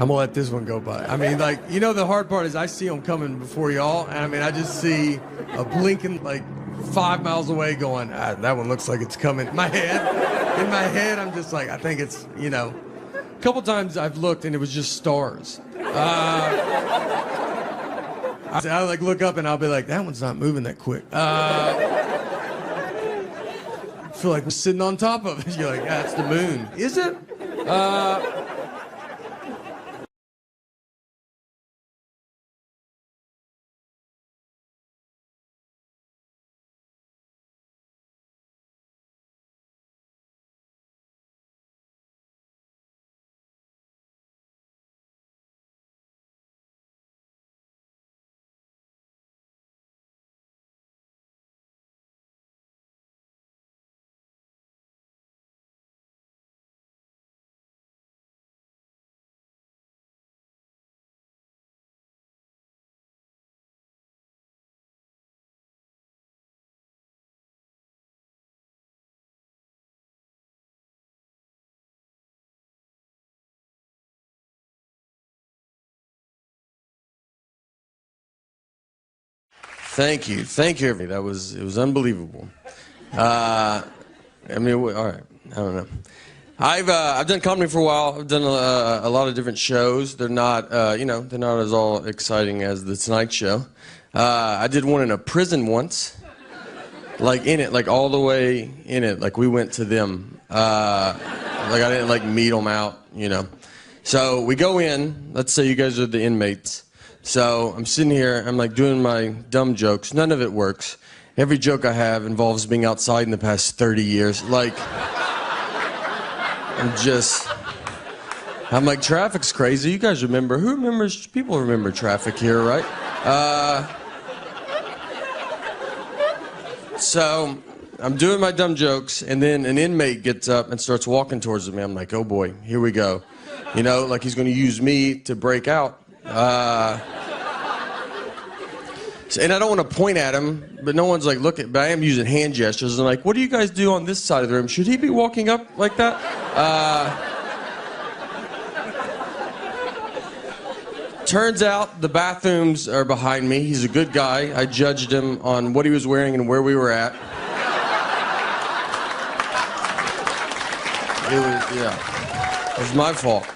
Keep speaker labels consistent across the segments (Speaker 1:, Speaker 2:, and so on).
Speaker 1: I'm gonna let this one go by. I mean, like, you know, the hard part is I see them coming before y'all, and I mean, I just see a blinking like 5 miles away going, that one looks like it's coming. In my head, I'm just like, I think it's, you know. A couple times I've looked and it was just stars. I like look up and I'll be like, that one's not moving that quick. I feel like we're sitting on top of it. You're like, that's the moon. Is it? Thank you, everybody. It was unbelievable. I mean, all right, I don't know. I've done comedy for a while. I've done a lot of different shows. They're not, they're not as all exciting as the Tonight Show. I did one in a prison once, like in it, like all the way in it. Like we went to them. Like I didn't like meet them out, you know. So we go in. Let's say you guys are the inmates. So I'm sitting here, I'm like doing my dumb jokes. None of it works. Every joke I have involves being outside in the past 30 years. Like, I'm like, traffic's crazy. You guys remember, people remember traffic here, right? So I'm doing my dumb jokes, and then an inmate gets up and starts walking towards me. I'm like, oh boy, here we go. You know, like he's gonna use me to break out. And I don't want to point at him, but no one's like looking, but I am using hand gestures. And like, what do you guys do on this side of the room? Should he be walking up like that? Turns out the bathrooms are behind me. He's a good guy. I judged him on what he was wearing and where we were at. It was my fault.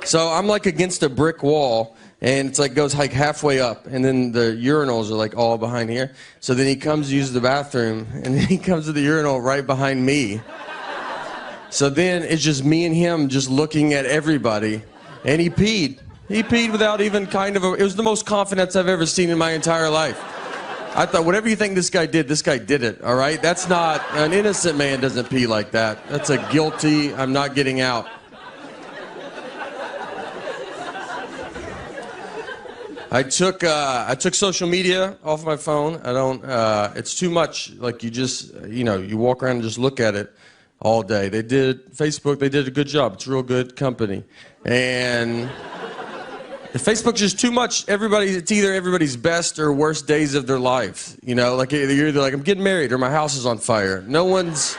Speaker 1: So I'm like against a brick wall, and it's like goes like halfway up, and then the urinals are like all behind here. So then he comes to use the bathroom, and then he comes to the urinal right behind me. So then it's just me and him just looking at everybody, and he peed. He peed without even it was the most confidence I've ever seen in my entire life. I thought, whatever you think this guy did it, all right? That's not, an innocent man doesn't pee like that. That's a guilty, I'm not getting out. I took social media off my phone. I don't, it's too much. Like you walk around and just look at it all day. Facebook, they did a good job. It's a real good company. And Facebook's just too much. It's either everybody's best or worst days of their life. You know, like you're either like, I'm getting married or my house is on fire. No one's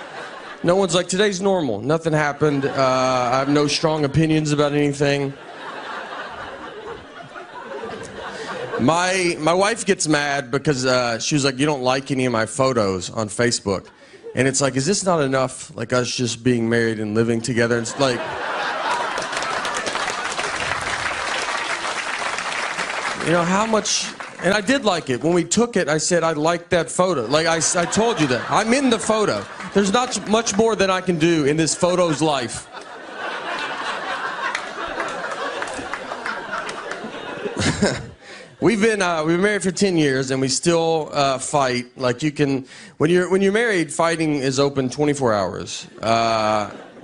Speaker 1: like, today's normal. Nothing happened. I have no strong opinions about anything. My wife gets mad because she was like, you don't like any of my photos on Facebook. And it's like, is this not enough? Like us just being married and living together? It's like, you know, how much, and I did like it. When we took it, I said, I like that photo. Like I told you that. I'm in the photo. There's not much more than I can do in this photo's life. We've been married for 10 years, and we still fight. Like when you're married, fighting is open 24 hours,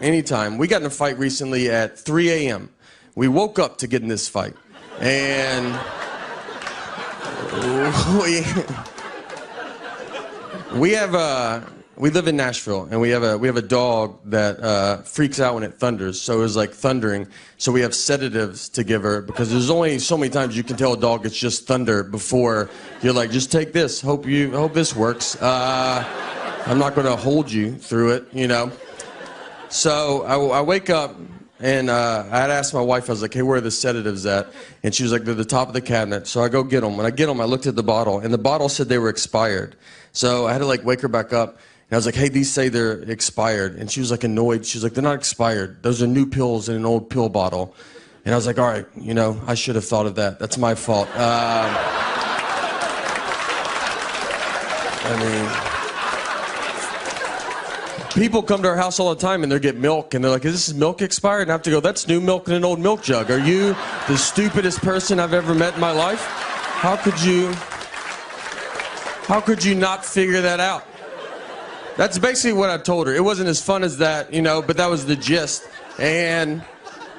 Speaker 1: anytime. We got in a fight recently at 3 a.m. We woke up to get in this fight, and we live in Nashville, and we have a dog that freaks out when it thunders. So it was like thundering. So we have sedatives to give her, because there's only so many times you can tell a dog it's just thunder before you're like, just take this. Hope this works. I'm not going to hold you through it, you know. So I wake up And I had asked my wife, I was like, hey, where are the sedatives at? And she was like, they're the top of the cabinet. So I go get them. When I get them, I looked at the bottle, and the bottle said they were expired. So I had to like wake her back up. And I was like, hey, these say they're expired. And she was like annoyed. She was like, they're not expired. Those are new pills in an old pill bottle. And I was like, all right, you know, I should have thought of that. That's my fault. I mean, people come to our house all the time and they get milk and they're like, is this milk expired? And I have to go, that's new milk in an old milk jug. Are you the stupidest person I've ever met in my life? How could you not figure that out? That's basically what I told her. It wasn't as fun as that, you know, but that was the gist. And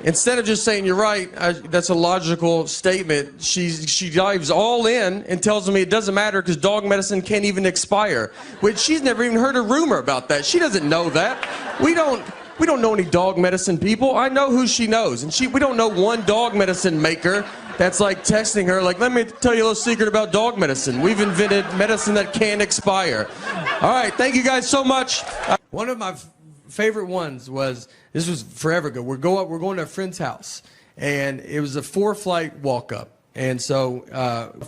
Speaker 1: instead of just saying, you're right, that's a logical statement, she dives all in and tells me it doesn't matter because dog medicine can't even expire. Which she's never even heard a rumor about that. She doesn't know that. We don't know any dog medicine people. I know who she knows. And we don't know one dog medicine maker that's like texting her like, let me tell you a little secret about dog medicine. We've invented medicine that can't expire. All right, thank you guys so much.
Speaker 2: One of my favorite ones was, this was forever ago. We're going to a friend's house, and it was a 4-flight walk up. And so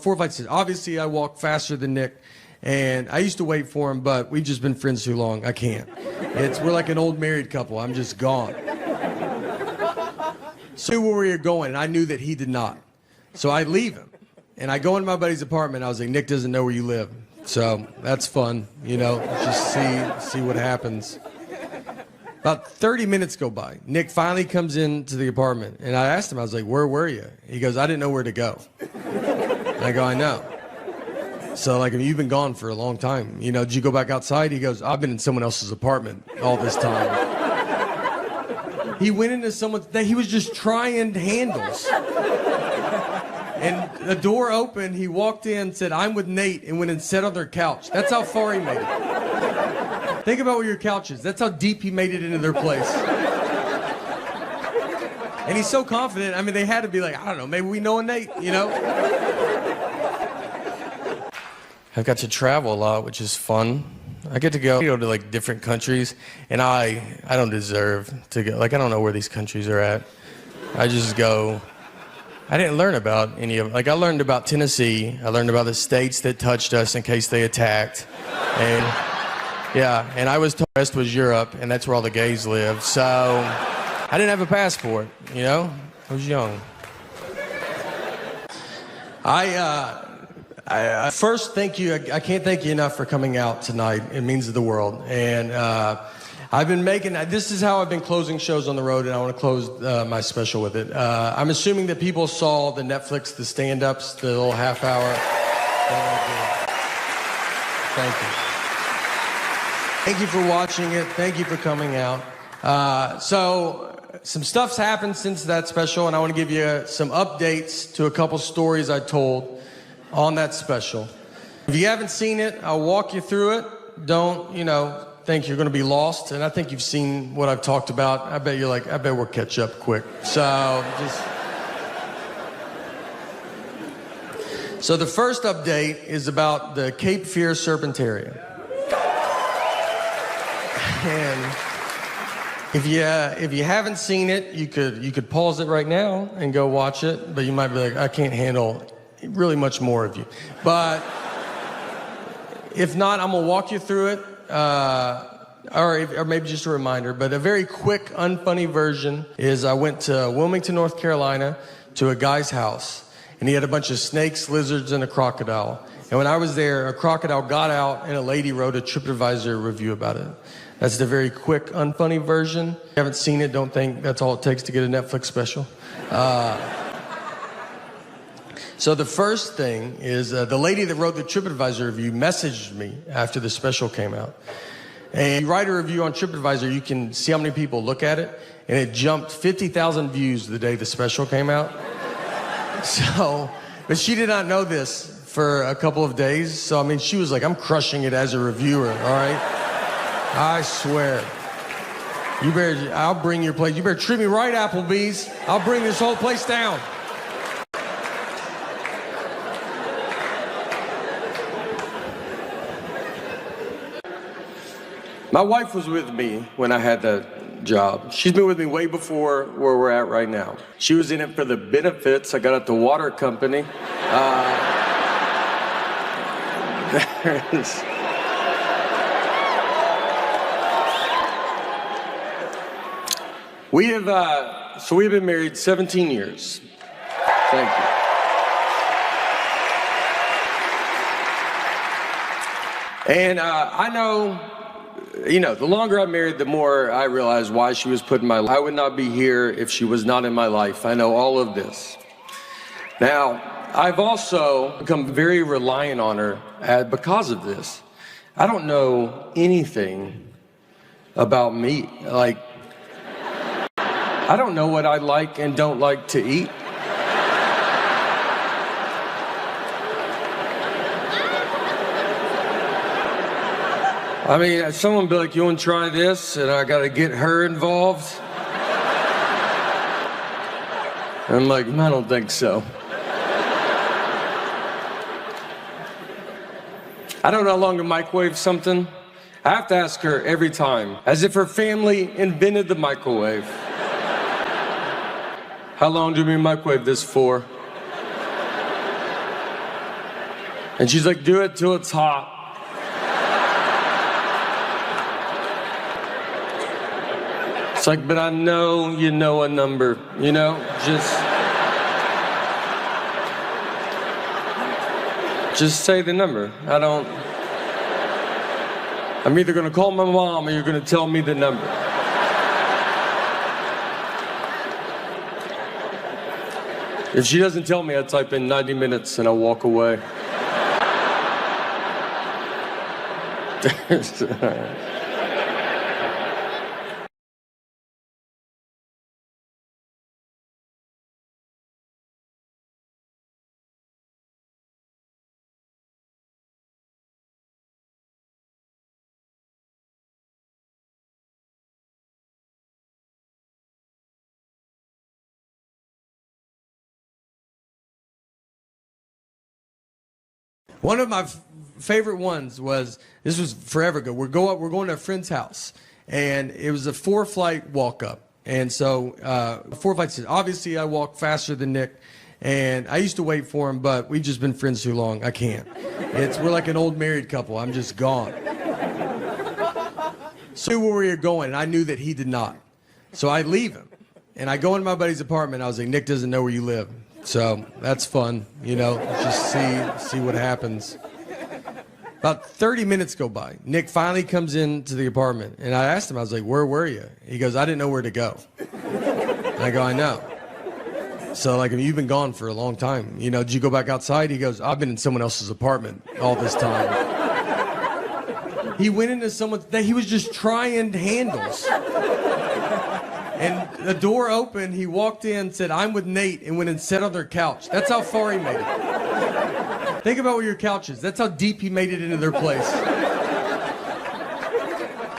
Speaker 2: 4 flights. Obviously, I walk faster than Nick, and I used to wait for him, but we've just been friends too long. I can't. We're like an old married couple. I'm just gone. So I knew where we were going, and I knew that he did not. So I leave him, and I go into my buddy's apartment. I was like, Nick doesn't know where you live, so that's fun, you know. Just see what happens. About 30 minutes go by. Nick finally comes into the apartment, and I asked him, I was like, where were you? He goes, I didn't know where to go. And I go, I know. So, like, you've been gone for a long time. You know, did you go back outside? He goes, I've been in someone else's apartment all this time. He went into someone's, he was just trying handles. And the door opened, he walked in, said, I'm with Nate, and went and sat on their couch. That's how far he made it. Think about where your couch is. That's how deep he made it into their place. And he's so confident. I mean, they had to be like, I don't know, maybe we know a Nate, you know? I've got to travel a lot, which is fun. I get to go to like different countries, and I don't deserve to go. Like, I don't know where these countries are at. I just go. I didn't learn about any of them. Like, I learned about Tennessee. I learned about the states that touched us in case they attacked. And yeah, and I was told the rest was Europe, and that's where all the gays live. So I didn't have a passport, you know? I was young. I first thank you. I can't thank you enough for coming out tonight. It means the world. And I've been this is how I've been closing shows on the road, and I want to close my special with it. I'm assuming that people saw the Netflix, the stand-ups, the little half hour. Thank you. Thank you for watching it. Thank you for coming out. So some stuff's happened since that special, and I want to give you some updates to a couple stories I told on that special. If you haven't seen it, I'll walk you through it. Don't, think you're going to be lost, and I think you've seen what I've talked about. I bet you're like, I bet we'll catch up quick. So the first update is about the Cape Fear Serpentarium. And if you haven't seen it, you could pause it right now and go watch it, but you might be like, I can't handle really much more of you. But if not, I'm gonna walk you through it. Or maybe just a reminder, but a very quick, unfunny version is I went to Wilmington, North Carolina to a guy's house, and he had a bunch of snakes, lizards, and a crocodile. And when I was there, a crocodile got out, and a lady wrote a TripAdvisor review about it. That's the very quick, unfunny version. If you haven't seen it, don't think that's all it takes to get a Netflix special. So the first thing is the lady that wrote the TripAdvisor review messaged me after the special came out. And you write a review on TripAdvisor, you can see how many people look at it, and it jumped 50,000 views the day the special came out. So, but she did not know this for a couple of days. So, I mean, she was like, I'm crushing it as a reviewer, all right? I swear. I'll bring your place. You better treat me right, Applebee's. I'll bring this whole place down. My wife was with me when I had the job. She's been with me way before where we're at right now. She was in it for the benefits. I got at the water company. We've been married 17 years. Thank you. And I know, the longer I'm married, the more I realize why she was put in my life. I would not be here if she was not in my life. I know all of this. Now, I've also become very reliant on her because of this. I don't know anything about meat. Like, I don't know what I like and don't like to eat. I mean, if someone would be like, you want to try this? And I got to get her involved. I'm like, I don't think so. I don't know how long to microwave something. I have to ask her every time, as if her family invented the microwave. How long do we microwave this for? And she's like, do it till it's hot. It's like, but I know you know a number, just say the number. I'm either gonna call my mom or you're gonna tell me the number. If she doesn't tell me, I type in 90 minutes and I'll walk away. One of my favorite ones was, this was forever ago. We're going to a friend's house, and it was a 4-flight walk up. And so 4 flights, obviously I walk faster than Nick, and I used to wait for him, but we've just been friends too long. I can't. We're like an old married couple. I'm just gone. So I knew where we were going, and I knew that he did not. So I leave him, and I go into my buddy's apartment. I was like, Nick doesn't know where you live. So that's fun, just see what happens. About 30 minutes go by. Nick finally comes into the apartment, and I asked him, I was like, where were you? He goes, I didn't know where to go. And I go, I know. So, you've been gone for a long time. Did you go back outside? He goes, I've been in someone else's apartment all this time. He went into someone's, he was just trying handles. And the door opened, he walked in, said, I'm with Nate, and went and sat on their couch. That's how far he made it. Think about where your couch is. That's how deep he made it into their place.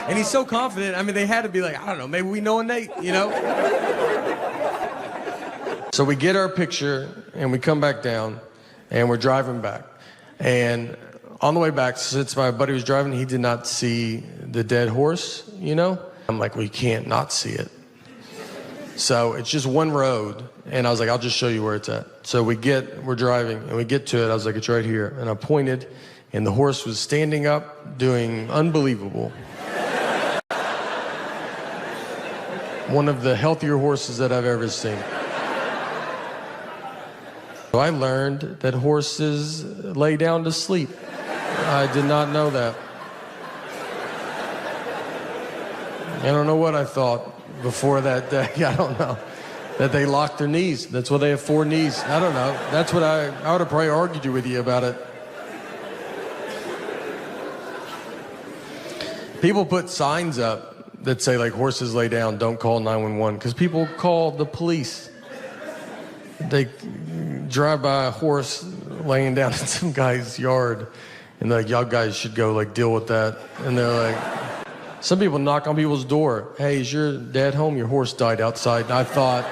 Speaker 2: And he's so confident, they had to be like, I don't know, maybe we know a Nate, So we get our picture, and we come back down, and we're driving back. And on the way back, since my buddy was driving, he did not see the dead horse, I'm like, well, you can't not see it. So it's just one road, and I was like, I'll just show you where it's at. So we're driving, and we get to it. I was like, it's right here. And I pointed, and the horse was standing up, doing unbelievable. One of the healthier horses that I've ever seen. So I learned that horses lay down to sleep. I did not know that. I don't know what I thought before that day. I don't know. That they lock their knees. That's why they have 4 knees. I don't know. That's what I would have probably argued with you about it. People put signs up that say horses lay down, don't call 911, because people call the police. They drive by a horse laying down in some guy's yard, and they're like, y'all guys should go deal with that. And they're like, some people knock on people's door. Hey, is your dad home? Your horse died outside. And I thought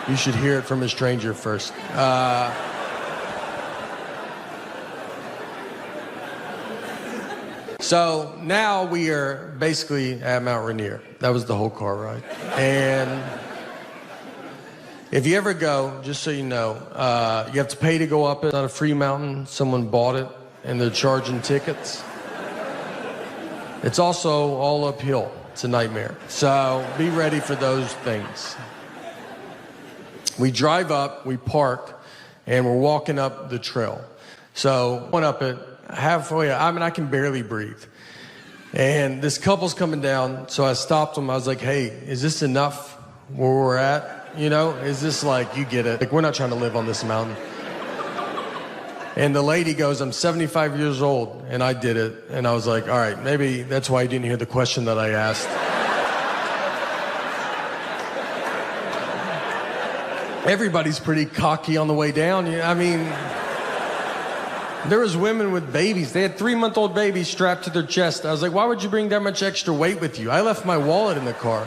Speaker 2: you should hear it from a stranger first. So now we are basically at Mount Rainier. That was the whole car ride. And if you ever go, just so you know, you have to pay to go up it. It's not a free mountain. Someone bought it, and they're charging tickets. It's also all uphill. It's a nightmare. So be ready for those things. We drive up, we park, and we're walking up the trail. So went up it halfway. I mean, I can barely breathe. And this couple's coming down, so I stopped them. I was like, hey, is this enough where we're at? You know, is this like, you get it. Like, we're not trying to live on this mountain. And the lady goes, I'm 75 years old, and I did it. And I was like, all right, maybe that's why you didn't hear the question that I asked. Everybody's pretty cocky on the way down. I mean, there was women with babies. They had 3-month-old babies strapped to their chest. I was like, why would you bring that much extra weight with you? I left my wallet in the car.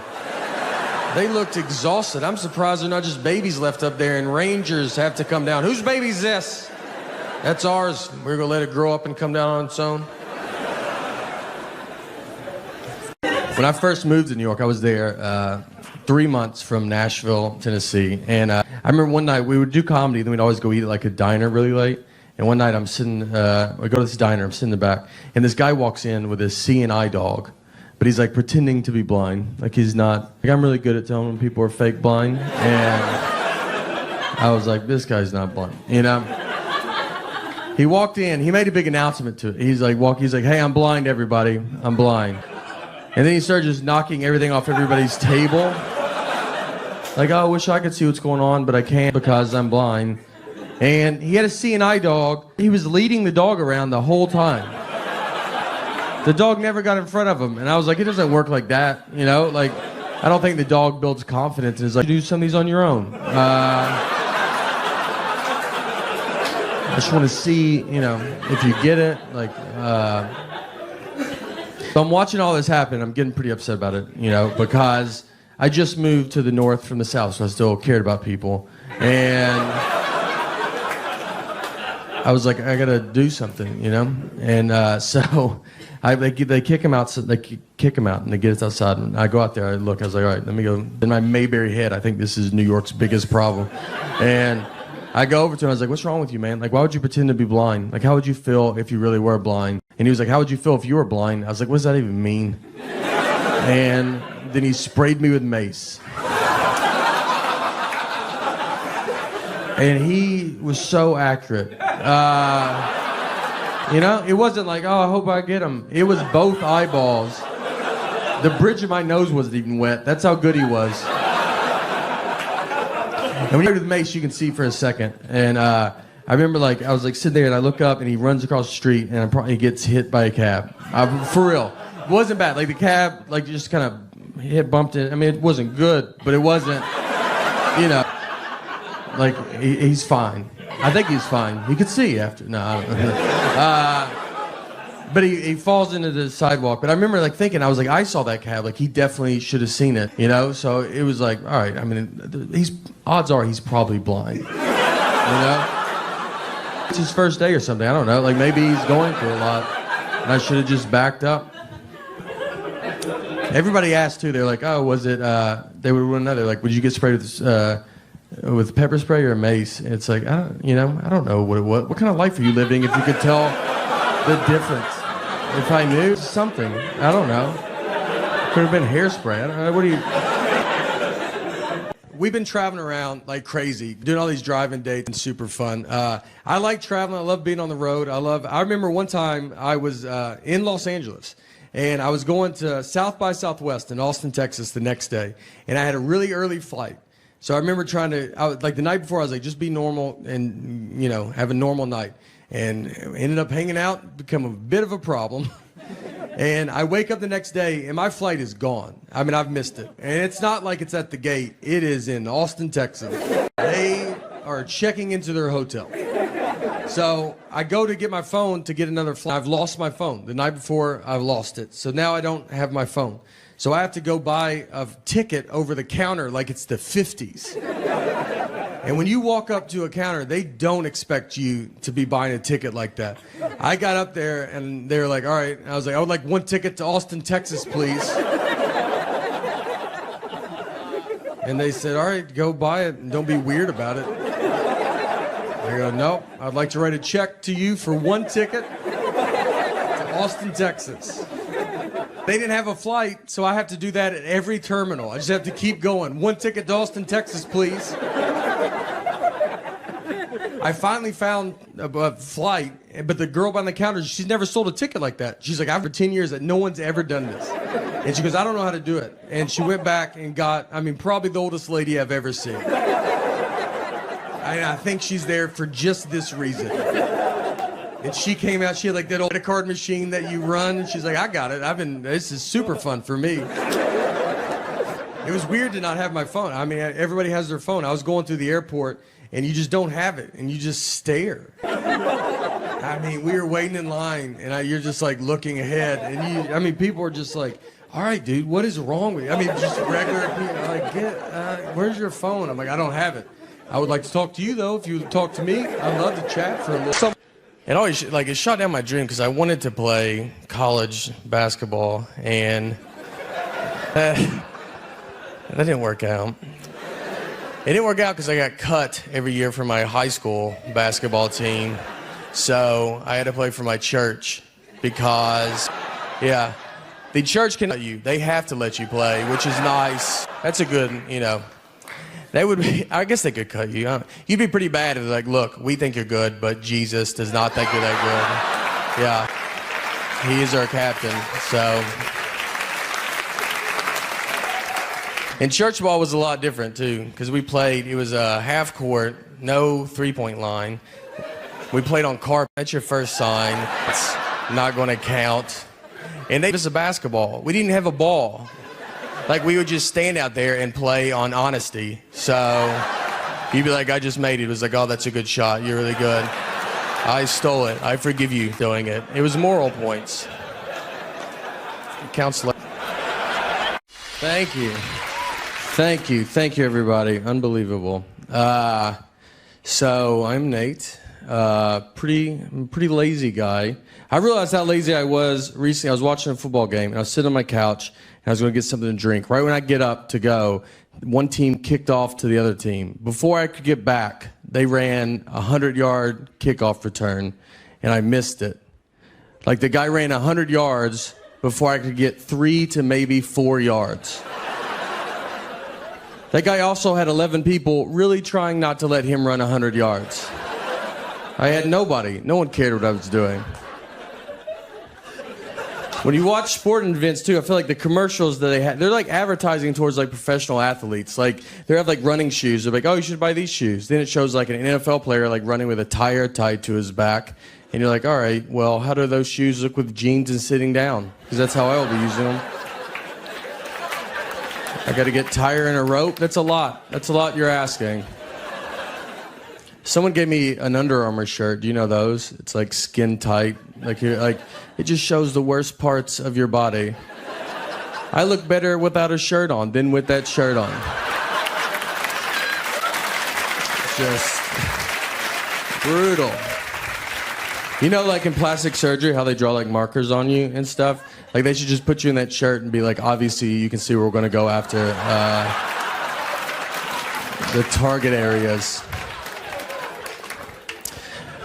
Speaker 2: They looked exhausted. I'm surprised they're not just babies left up there and rangers have to come down. Whose baby's this? That's ours. We're going to let it grow up and come down on its own. When I first moved to New York, I was there 3 months from Nashville, Tennessee. And I remember one night we would do comedy, then we'd always go eat at like a diner really late. And one night I'm sitting, I go to this diner, I'm sitting in the back, and this guy walks in with a seeing-eye dog. But he's like pretending to be blind. Like he's not, like I'm really good at telling when people are fake blind. And I was like, this guy's not blind, you know? He walked in, he made a big announcement to it. He's like, hey, I'm blind, everybody, I'm blind. And then he started just knocking everything off everybody's table. Like, oh, I wish I could see what's going on, but I can't because I'm blind. And he had a seeing-eye dog. He was leading the dog around the whole time. The dog never got in front of him. And I was like, it doesn't work like that, you know? Like, I don't think the dog builds confidence and is like, you do some of these on your own. I just want to see, you know, if you get it. Like, so I'm watching all this happen. I'm getting pretty upset about it, you know, because I just moved to the north from the south, so I still cared about people. And I was like, I gotta do something, you know? And so they kick him out, and they get us outside, and I go out there, I look, I was like, all right, let me go. In my Mayberry head, I think this is New York's biggest problem. And I go over to him, I was like, what's wrong with you, man? Like, why would you pretend to be blind? Like, how would you feel if you really were blind? And he was like, how would you feel if you were blind? I was like, what does that even mean? And then he sprayed me with mace. And he was so accurate. You know, it wasn't like, oh, I hope I get him. It was both eyeballs. The bridge of my nose wasn't even wet. That's how good he was. And when you're with mace, you can see for a second. And I remember, like, I was like sitting there, and I look up, and he runs across the street, and he gets hit by a cab. For real, it wasn't bad. Like the cab, like just kind of bumped it. I mean, it wasn't good, but it wasn't, you know, like he's fine. I think he's fine. He could see after. No, I don't know. But he falls into the sidewalk. But I remember like thinking, I was like, I saw that cab. Like he definitely should have seen it, you know. So it was like, all right. I mean, odds are he's probably blind, you know. It's his first day or something. I don't know. Like maybe he's going through a lot, and I should have just backed up. Everybody asked too. They're like, oh, was it? They would want to know. They're like, would you get sprayed with pepper spray or mace? And it's like, I don't know what it was. What kind of life are you living if you could tell the difference? If I knew something, I don't know. Could have been hairspray. I don't know. What do you? We've been traveling around like crazy, doing all these driving dates and super fun. I like traveling. I love being on the road. I remember one time I was in Los Angeles, and I was going to South by Southwest in Austin, Texas the next day, and I had a really early flight. So I remember like the night before, I was like, just be normal and, you know, have a normal night. And ended up hanging out, become a bit of a problem. And I wake up the next day, and my flight is gone. I mean, I've missed it. And it's not like it's at the gate. It is in Austin, Texas. They are checking into their hotel. So I go to get my phone to get another flight. I've lost my phone. The night before, I lost it. So now I don't have my phone. So I have to go buy a ticket over the counter like it's the 50s. And when you walk up to a counter, they don't expect you to be buying a ticket like that. I got up there and they were like, all right. And I was like, I would like 1 ticket to Austin, Texas, please. And they said, all right, go buy it and don't be weird about it. I go, nope, I'd like to write a check to you for 1 ticket to Austin, Texas. They didn't have a flight, so I have to do that at every terminal. I just have to keep going. 1 ticket to Austin, Texas, please. I finally found a flight, but the girl behind the counter, she's never sold a ticket like that. She's like, I've for 10 years that no one's ever done this. And she goes, I don't know how to do it. And she went back and got, probably the oldest lady I've ever seen. I think she's there for just this reason. And she came out, she had like that old credit card machine that you run. And she's like, I got it. This is super fun for me. It was weird to not have my phone. Everybody has their phone. I was going through the airport and you just don't have it and you just stare. We were waiting in line and you're just like looking ahead and people are just like, all right, dude, what is wrong with you? Just regular people like, where's your phone? I'm like, I don't have it. I would like to talk to you though. If you would talk to me, I'd love to chat for a little. It always it shot down my dream because I wanted to play college basketball and that didn't work out. It didn't work out because I got cut every year from my high school basketball team. So I had to play for my church because, the church can let you. They have to let you play, which is nice. That's a good, I guess they could cut you. You'd be pretty bad if they're like, look, we think you're good, but Jesus does not think you're that good. Yeah. He is our captain, so. And church ball was a lot different, too, because it was a half court, no three-point line. We played on carpet. That's your first sign. It's not going to count. And they gave us a basketball. We didn't have a ball. We would just stand out there and play on honesty. So you'd be like, I just made it. It was like, oh, that's a good shot. You're really good. I stole it. I forgive you doing it. It was moral points. Counselor. Thank you. Thank you. Thank you, everybody. Unbelievable. So I'm Nate. Pretty lazy guy. I realized how lazy I was recently. I was watching a football game, and I was sitting on my couch, and I was going to get something to drink. Right when I get up to go, one team kicked off to the other team. Before I could get back, they ran a 100-yard kickoff return, and I missed it. The guy ran 100 yards before I could get 3 to maybe 4 yards. That guy also had 11 people really trying not to let him run 100 yards. I had nobody. No one cared what I was doing. When you watch sporting events, too, I feel like the commercials that they have, they're advertising towards professional athletes. They have running shoes. They're like, oh, you should buy these shoes. Then it shows an NFL player running with a tire tied to his back. And you're like, all right, well, how do those shoes look with jeans and sitting down? Because that's how I will be using them. I got to get tire and a rope. That's a lot. That's a lot you're asking. Someone gave me an Under Armour shirt. Do you know those? It's skin tight. It just shows the worst parts of your body. I look better without a shirt on than with that shirt on. Just brutal. You know, in plastic surgery, how they draw markers on you and stuff? They should just put you in that shirt and be obviously you can see where we're going to go after the target areas.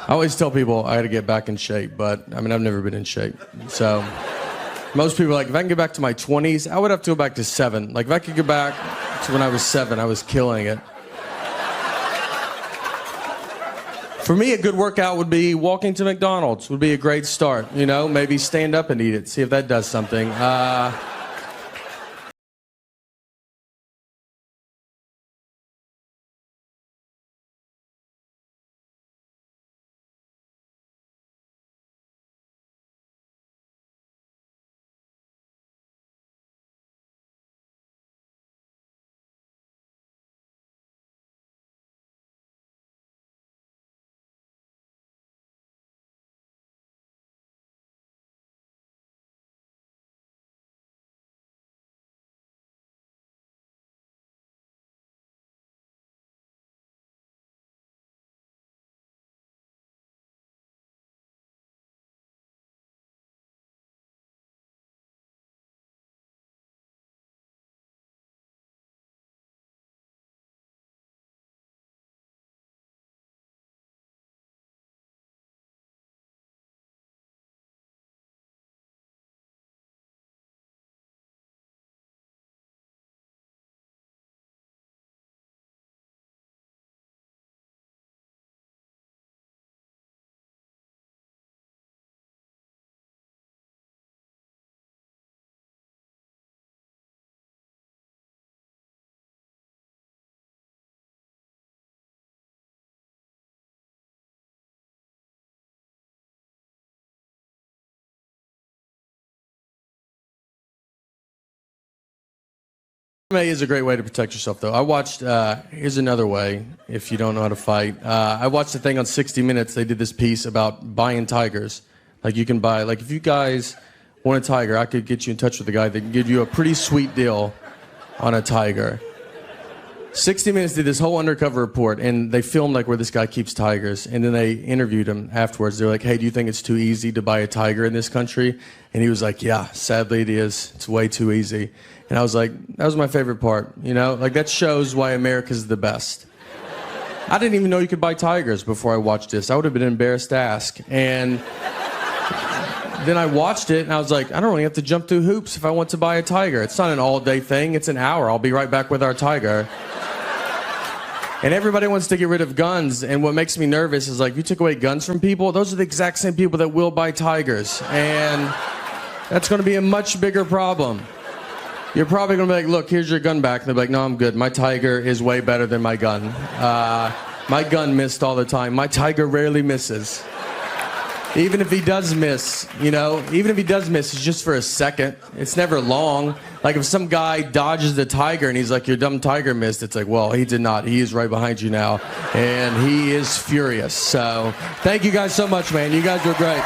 Speaker 2: I always tell people I got to get back in shape, but I've never been in shape. So most people are if I can get back to my 20s, I would have to go back to 7. If I could go back to when I was 7, I was killing it. For me, a good workout would be walking to McDonald's would be a great start. Maybe stand up and eat it, see if that does something. MMA is a great way to protect yourself, though. I watched, here's another way, if you don't know how to fight. I watched a thing on 60 Minutes. They did this piece about buying tigers. Like, you can buy, like, if you guys want a tiger, I could get you in touch with a guy that can give you a pretty sweet deal on a tiger. 60 Minutes did this whole undercover report, and they filmed, like, where this guy keeps tigers, and then they interviewed him afterwards. They're like, hey, do you think it's too easy to buy a tiger in this country? And he was like, yeah, sadly it is. It's way too easy. And I was like, that was my favorite part, you know? Like, that shows why America's the best. I didn't even know you could buy tigers before I watched this. I would have been embarrassed to ask. And then I watched it, and I was like, I don't really have to jump through hoops if I want to buy a tiger. It's not an all-day thing. It's an hour. I'll be right back with our tiger. And everybody wants to get rid of guns, and what makes me nervous is, like, if you took away guns from people, those are the exact same people that will buy tigers. And that's going to be a much bigger problem. You're probably going to be like, look, here's your gun back. And they'll be like, no, I'm good. My tiger is way better than my gun. My gun missed all the time. My tiger rarely misses. Even if he does miss, you know, even if he does miss, it's just for a second. It's never long. Like, if some guy dodges the tiger and he's like, your dumb tiger missed, it's like, well, he did not. He is right behind you now. And he is furious. So thank you guys so much, man. You guys were great.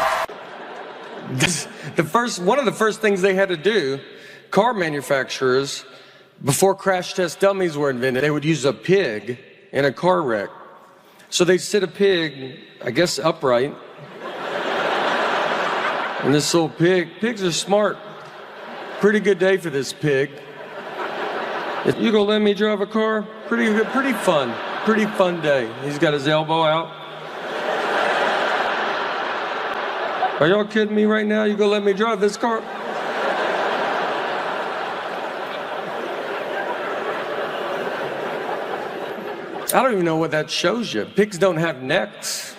Speaker 2: One of the first things they had to do, car manufacturers, before crash test dummies were invented, they would use a pig in a car wreck. So they'd sit a pig, I guess, upright. And this little pigs are smart. Pretty good day for this pig. You gonna let me drive a car? Pretty fun day. He's got his elbow out. Are y'all kidding me right now? You gonna let me drive this car? I don't even know what that shows you. Pigs don't have necks.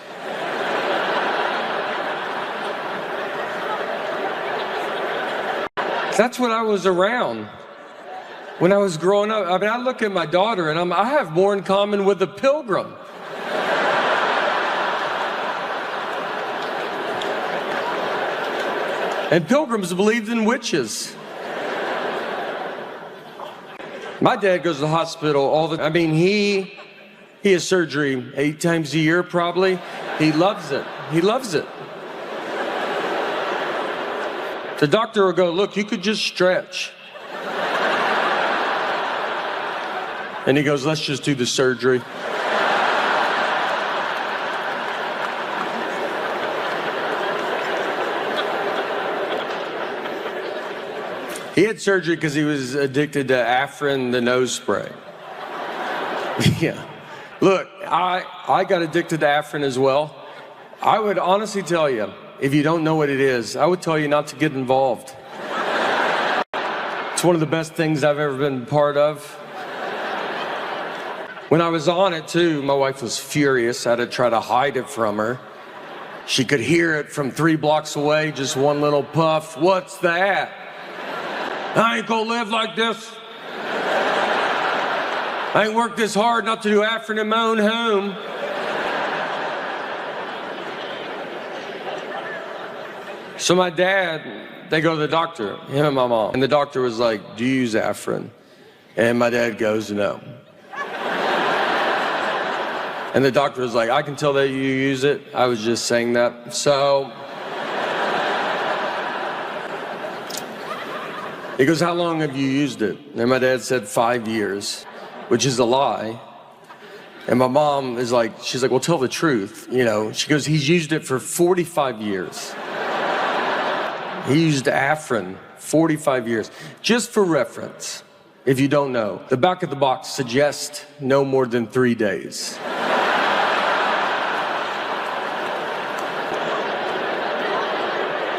Speaker 2: That's what I was around when I was growing up. I mean, I look at my daughter and I have more in common with a pilgrim. And pilgrims believed in witches. My dad goes to the hospital all the time. I mean, he has surgery 8 times a year probably. He loves it. He loves it. The doctor will go, look, you could just stretch. And he goes, let's just do the surgery. He had surgery because he was addicted to Afrin, the nose spray. Yeah. Look, I got addicted to Afrin as well. I would honestly tell you, if you don't know what it is, I would tell you not to get involved. It's one of the best things I've ever been part of. When I was on it too, my wife was furious. I had to try to hide it from her. She could hear it from 3 blocks away, just one little puff. What's that? I ain't gonna live like this. I ain't worked this hard not to do Afrin in my own home. So my dad, they go to the doctor, him and my mom. And the doctor was like, do you use Afrin? And my dad goes, no. And the doctor was like, I can tell that you use it. I was just saying that. So he goes, how long have you used it? And my dad said 5 years, which is a lie. And my mom is like, she's like, well, tell the truth. You know, she goes, he's used it for 45 years. He used Afrin 45 years. Just for reference, if you don't know, the back of the box suggests no more than 3 days.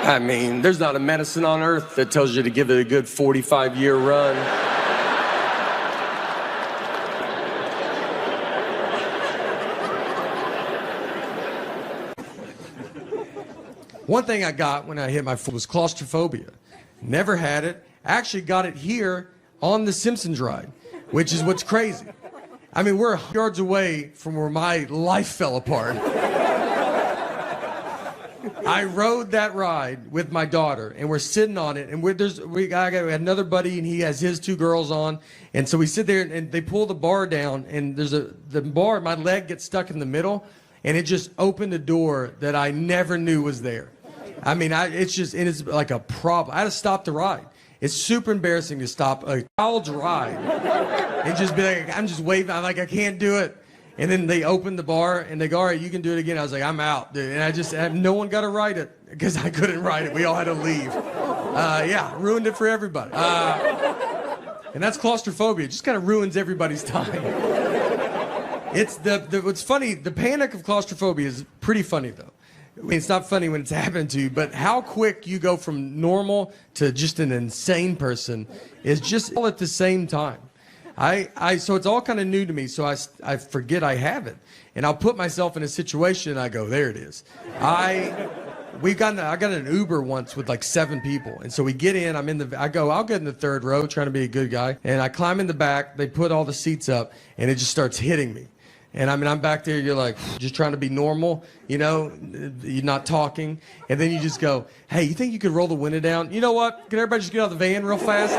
Speaker 2: I mean, there's not a medicine on earth that tells you to give it a good 45-year run. One thing I got when I hit my foot was claustrophobia. Never had it. Actually got it here on the Simpsons ride, which is what's crazy. I mean, we're yards away from where my life fell apart. I rode that ride with my daughter, and we're sitting on it, and we had another buddy, and he has his 2 girls on, and so we sit there, and they pull the bar down, and the bar, my leg gets stuck in the middle, and it just opened a door that I never knew was there. I mean, it's like a problem. I had to stop the ride. It's super embarrassing to stop a child's ride and just be like, I'm just waving. I'm like, I can't do it. And then they open the bar and they go, all right, you can do it again. I was like, I'm out, dude. And no one got to ride it because I couldn't ride it. We all had to leave. Yeah, ruined it for everybody. And that's claustrophobia. It just kind of ruins everybody's time. What's funny, the panic of claustrophobia is pretty funny though. I mean, it's not funny when it's happened to you, but how quick you go from normal to just an insane person is just all at the same time. So it's all kind of new to me, so I forget I have it. And I'll put myself in a situation and I go, there it is. I got an Uber once with like 7 people. And so we get in, I'll get in the 3rd row trying to be a good guy. And I climb in the back, they put all the seats up, and it just starts hitting me. And I mean, I'm back there, you're like, just trying to be normal, you know, you're not talking. And then you just go, hey, you think you could roll the window down? You know what? Can everybody just get out of the van real fast?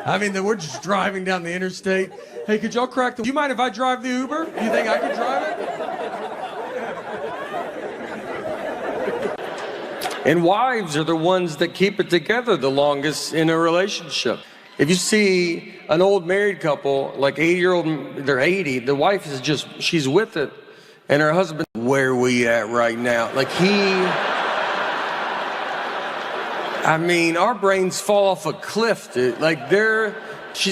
Speaker 2: I mean, we're just driving down the interstate. Hey, could y'all crack the... Do you mind if I drive the Uber? Do you think I could drive it? And wives are the ones that keep it together the longest in a relationship. If you see an old married couple, like 80-year-old, they're 80, the wife is just, she's with it, and her husband, where are we at right now? Like I mean, our brains fall off a cliff, dude. Like the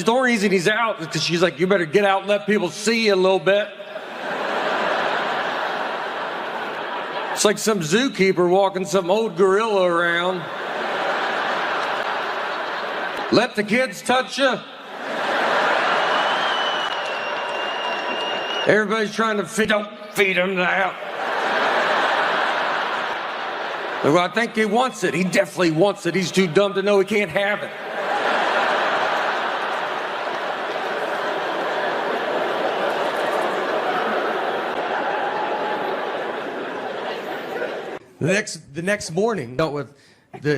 Speaker 2: only reason he's out is because she's like, you better get out and let people see you a little bit. It's like some zookeeper walking some old gorilla around. Let the kids touch you. Everybody's trying to don't feed him that. Well, I think he wants it. He definitely wants it. He's too dumb to know he can't have it. The next morning, dealt with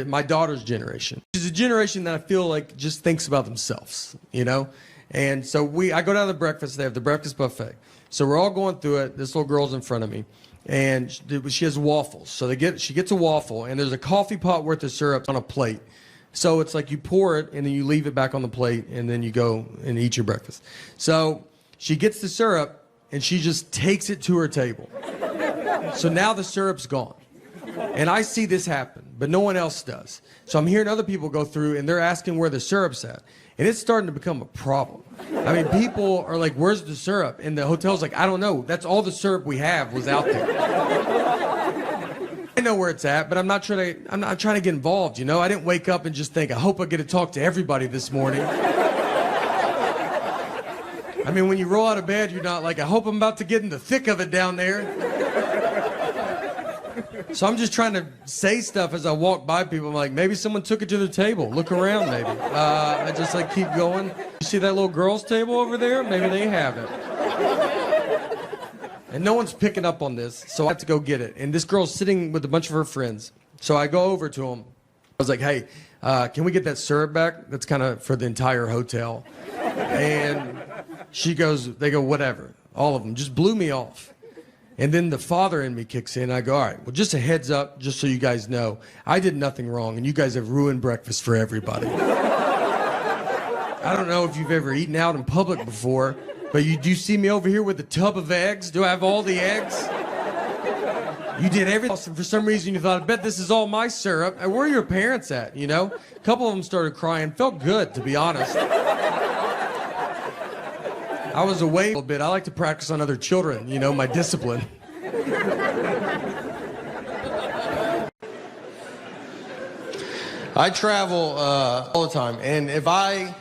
Speaker 2: my daughter's generation. She's a generation that I feel like just thinks about themselves, you know? And so I go down to the breakfast, they have the breakfast buffet. So we're all going through it, this little girl's in front of me, and she has waffles. So she gets a waffle, and there's a coffee pot worth of syrup on a plate. So it's like you pour it, and then you leave it back on the plate, and then you go and eat your breakfast. So she gets the syrup, and she just takes it to her table. So now the syrup's gone. And I see this happen, but no one else does. So I'm hearing other people go through, and they're asking where the syrup's at. And it's starting to become a problem. I mean, people are like, where's the syrup? And the hotel's like, I don't know. That's all the syrup we have was out there. I know where it's at, but I'm not trying to get involved, you know? I didn't wake up and just think, I hope I get to talk to everybody this morning. I mean, when you roll out of bed, you're not like, I hope I'm about to get in the thick of it down there. So I'm just trying to say stuff as I walk by people. I'm like, maybe someone took it to the table. Look around, maybe. I just like keep going. You see that little girl's table over there? Maybe they have it. And no one's picking up on this, so I have to go get it. And this girl's sitting with a bunch of her friends. So I go over to them. I was like, hey, can we get that syrup back? That's kind of for the entire hotel. And they go, whatever. All of them. Just blew me off. And then the father in me kicks in. I go, all right, well, just a heads up, just so you guys know, I did nothing wrong, and you guys have ruined breakfast for everybody. I don't know if you've ever eaten out in public before, but do you see me over here with a tub of eggs? Do I have all the eggs? You did everything else, and for some reason you thought, I bet this is all my syrup. And where are your parents at, you know? A couple of them started crying. Felt good, to be honest. I was away a little bit. I like to practice on other children, you know, my discipline. I travel all the time, and if I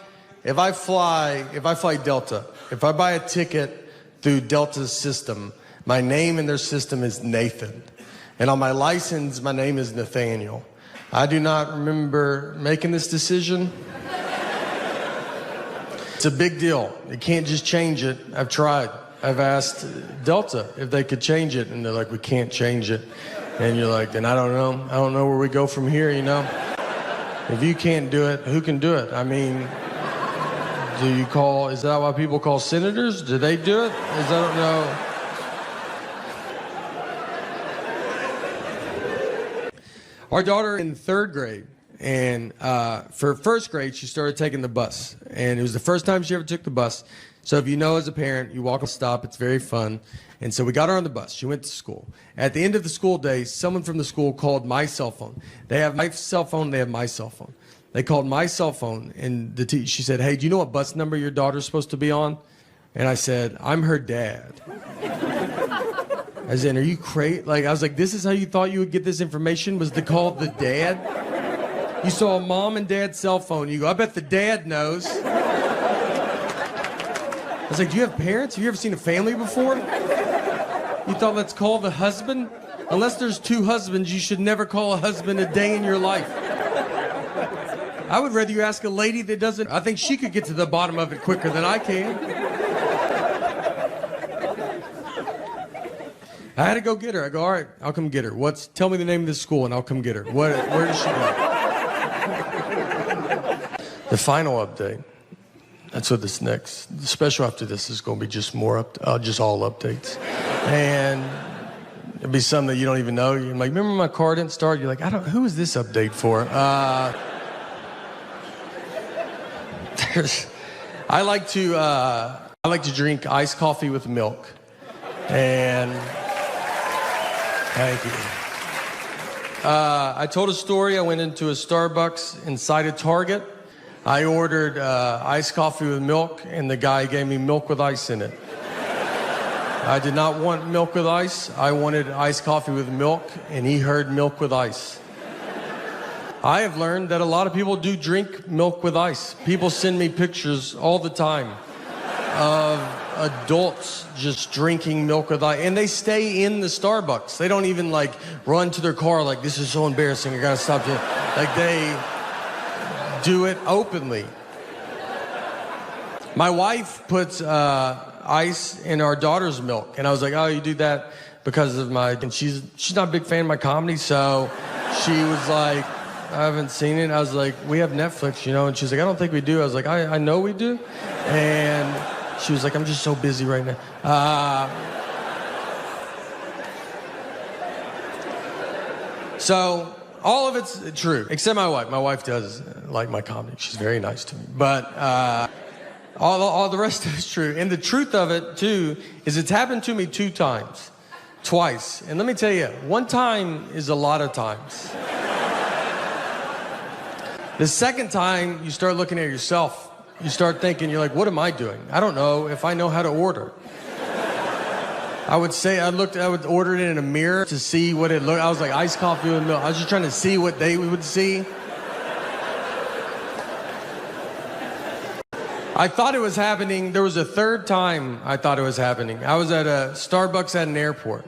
Speaker 2: fly Delta, if I buy a ticket through Delta's system, my name in their system is Nathan, and on my license, my name is Nathaniel. I do not remember making this decision. It's a big deal. You can't just change it. I've tried. I've asked Delta if they could change it, and they're like, we can't change it. And you're like, then I don't know. I don't know where we go from here, you know? If you can't do it, who can do it? I mean, is that why people call senators? Do they do it? I don't know. Our daughter in 3rd grade, and for 1st grade, she started taking the bus. And it was the first time she ever took the bus. So if you know as a parent, you walk a stop, it's very fun. And so we got her on the bus. She went to school. At the end of the school day, someone from the school called my cell phone. They have my cell phone, they have my cell phone. They called my cell phone, and she said, hey, do you know what bus number your daughter's supposed to be on? And I said, I'm her dad. I said, are you crazy? I was like, this is how you thought you would get this information, was to call the dad? You saw a mom and dad's cell phone. You go, I bet the dad knows. I was like, do you have parents? Have you ever seen a family before? You thought, let's call the husband? Unless there's 2 husbands, you should never call a husband a day in your life. I would rather you ask a lady that doesn't. I think she could get to the bottom of it quicker than I can. I had to go get her. I go, all right, I'll come get her. Tell me the name of this school and I'll come get her. Where does she go? The final update. That's what this next. The special after this is going to be just just all updates. And it'll be something that you don't even know. You're like, remember my car didn't start? You're like, who is this update for? I like to drink iced coffee with milk. And thank you. I told a story. I went into a Starbucks inside a Target. I ordered iced coffee with milk, and the guy gave me milk with ice in it. I did not want milk with ice. I wanted iced coffee with milk, and he heard milk with ice. I have learned that a lot of people do drink milk with ice. People send me pictures all the time of adults just drinking milk with ice, and they stay in the Starbucks. They don't even run to their car like, this is so embarrassing, I gotta stop it. They do it openly. My wife puts ice in our daughter's milk, and I was like, oh, you do that because of and she's not a big fan of my comedy, so she was like, I haven't seen it. I was like, we have Netflix, and she's like, I don't think we do. I was like, I know we do. And she was like, I'm just so busy right now. So all of it's true, except my wife. My wife does like my comedy. She's very nice to me. But all the rest of it's true. And the truth of it, too, is it's happened to me 2 times. Twice. And let me tell you, 1 time is a lot of times. The second time, you start looking at yourself. You start thinking, you're like, what am I doing? I don't know if I know how to order. I would order it in a mirror to see what it looked. I was like, iced coffee with milk. I was just trying to see what they would see. I thought it was happening. There was a 3rd time I thought it was happening. I was at a Starbucks at an airport,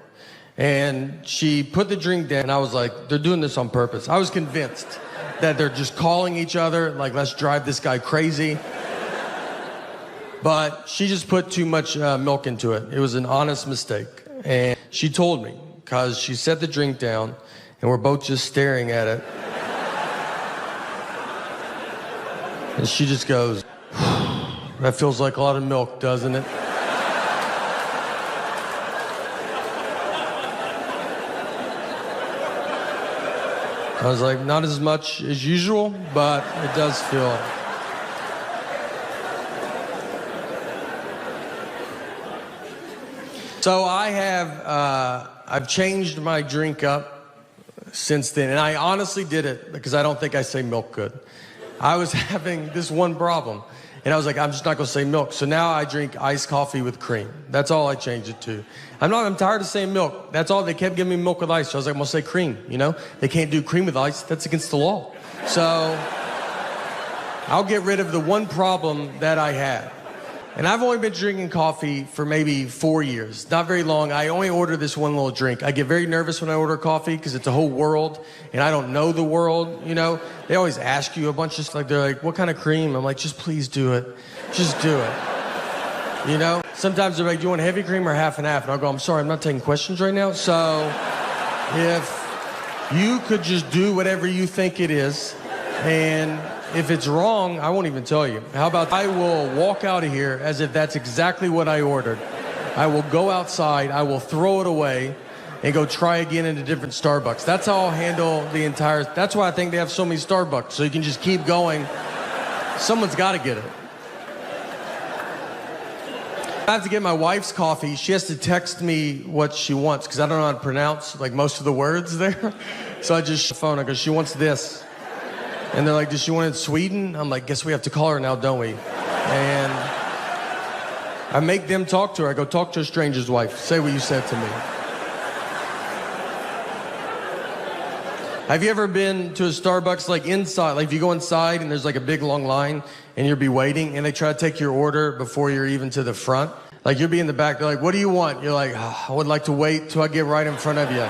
Speaker 2: and she put the drink down, and I was like, they're doing this on purpose. I was convinced that they're just calling each other, like, let's drive this guy crazy. But she just put too much milk into it. It was an honest mistake. And she told me, because she set the drink down, and we're both just staring at it. And she just goes, that feels like a lot of milk, doesn't it? I was like, not as much as usual, but it does feel. So I've changed my drink up since then, and I honestly did it because I don't think I say milk good. I was having this one problem, and I was like, I'm just not gonna say milk. So now I drink iced coffee with cream. That's all I changed it to. I'm tired of saying milk. That's all. They kept giving me milk with ice. So I was like, I'm gonna say cream, They can't do cream with ice. That's against the law. So I'll get rid of the one problem that I had. And I've only been drinking coffee for maybe 4 years. Not very long. I only order this one little drink. I get very nervous when I order coffee because it's a whole world, and I don't know the world, They always ask you a bunch of stuff. They're like, what kind of cream? I'm like, just please do it. Just do it. You know, sometimes they're like, do you want heavy cream or half and half? And I'll go, I'm sorry, I'm not taking questions right now. So if you could just do whatever you think it is, and if it's wrong, I won't even tell you. How about I will walk out of here as if that's exactly what I ordered. I will go outside, I will throw it away, and go try again in a different Starbucks. That's how I'll handle the entire... That's why I think they have so many Starbucks, so you can just keep going. Someone's got to get it. I have to get my wife's coffee. She has to text me what she wants, because I don't know how to pronounce, like, most of the words there. So I just phone her, because she wants this. And they're like, does she want it in Sweden? I'm like, guess we have to call her now, don't we? And I make them talk to her. I go, talk to a stranger's wife. Say what you said to me. Have you ever been to a Starbucks, like inside, like if you go inside and there's like a big long line and you'll be waiting and they try to take your order before you're even to the front? Like you'll be in the back, they're like, what do you want? You're like, oh, I would like to wait till I get right in front of you.